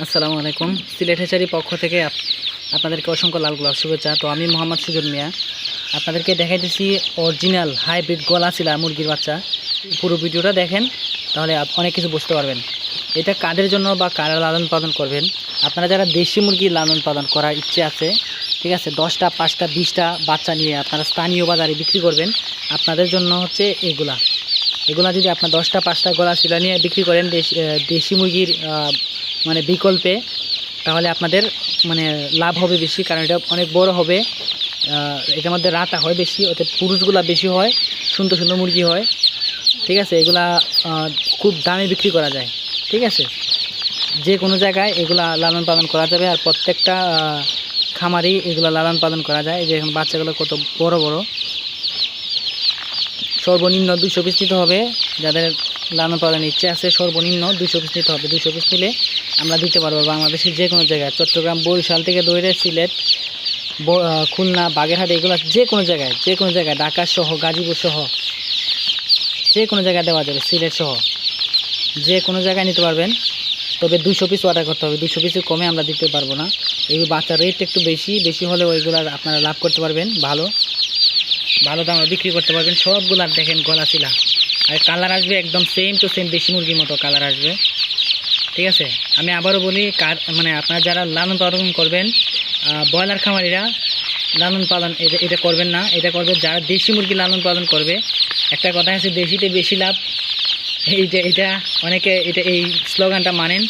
আসসালামু আলাইকুম। সিলেট হ্যাচারির পক্ষ থেকে আপনাদেরকে অসংখ্য লাল গোলাপ শুভেচ্ছা। তো আমি মোহাম্মদ সুজন মিয়া আপনাদেরকে দেখাইতেছি অরিজিনাল হাইব্রিড গলাচিলা মুরগির বাচ্চা। পুরো ভিডিওটা দেখেন, তাহলে অনেক কিছু বুঝতে পারবেন। এটা কাদের জন্য বা কারা লালন পালন করবেন। আপনারা যারা দেশি মুরগি লালন পালন করার ইচ্ছে আছে, ঠিক আছে, 10টা 5টা 20টা বাচ্চা নিয়ে আপনারা স্থানীয় বাজারে বিক্রি করবেন, আপনাদের জন্য হচ্ছে এগুলা যদি আপনার 10টা 5টা গলাচিলা নিয়ে বিক্রি করেন দেশি মুরগির মানে বিকল্পে, তাহলে আপনাদের মানে লাভ হবে বেশি, কারণ এটা অনেক বড় হবে। এটার মধ্যে রাতা হয় বেশি, ওতে পুরুষগুলা বেশি হয়, সুন্দর সুন্দর মুরগি হয়, ঠিক আছে। এগুলা খুব দামে বিক্রি করা যায়, ঠিক আছে। যে কোনো জায়গায় এগুলা লালন পালন করা যাবে, আর প্রত্যেকটা খামারেই এগুলা লালন পালন করা যায়। যে এখন বাচ্চাগুলো কত বড় বড়। সর্বনিম্ন 200 পিস নিতে হবে। যাদের লালন পালনের ইচ্ছে আছে সর্বনিম্ন 200 পিস নিতে হবে। 200 পিস নিলে আমরা দিতে পারবো বাংলাদেশের যে কোনো জায়গায়, চট্টগ্রাম বরিশাল থেকে ধরে সিলেট, খুলনা, বাগেরহাট, এগুলো যে কোনো জায়গায় ঢাকা সহ, গাজীপুর সহ যে কোনো জায়গায় দেওয়া যাবে, সিলেট সহ যে কোনো জায়গায় নিতে পারবেন। তবে 200 পিস অর্ডার করতে হবে, 200 পিসের কমে আমরা দিতে পারবো না। এই বাচ্চার রেট একটু বেশি হলে ওইগুলো আপনারা লাভ করতে পারবেন, ভালো দামে বিক্রি করতে পারবেন। সবগুলার দেখেন গলাচিলা, আর কালার আসবে একদম সেম টু সেম দেশি মুরগির মতো কালার আসবে, ঠিক আছে। আমি আবারও বলি, মানে আপনারা যারা লালন পালন করবেন, ব্রয়লার খামারিরা লালন পালন এটা করবেন না, এটা করবে যারা দেশি মুরগি লালন পালন করবে। একটা কথা আছে, দেশিতে বেশি লাভ। এটা অনেকে এই স্লোগানটা মানেন।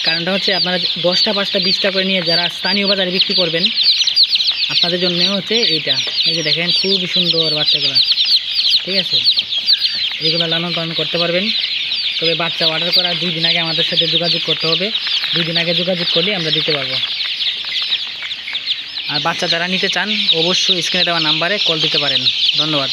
কারণটা হচ্ছে আপনারা 10টা 5টা 20টা করে নিয়ে যারা স্থানীয় বাজারে বিক্রি করবেন, আপনাদের জন্য হচ্ছে এইটা। এই যে দেখেন খুবই সুন্দর বাচ্চাগুলো, ঠিক আছে। এইগুলো লালন পালন করতে পারবেন। তবে বাচ্চা অর্ডার করার 2 দিন আগে আমাদের সাথে যোগাযোগ করতে হবে। 2 দিন আগে যোগাযোগ করলে আমরা দিতে পারবো। আর বাচ্চা যারা নিতে চান অবশ্যই স্ক্রিনে দেওয়া নাম্বারে কল দিতে পারেন। ধন্যবাদ।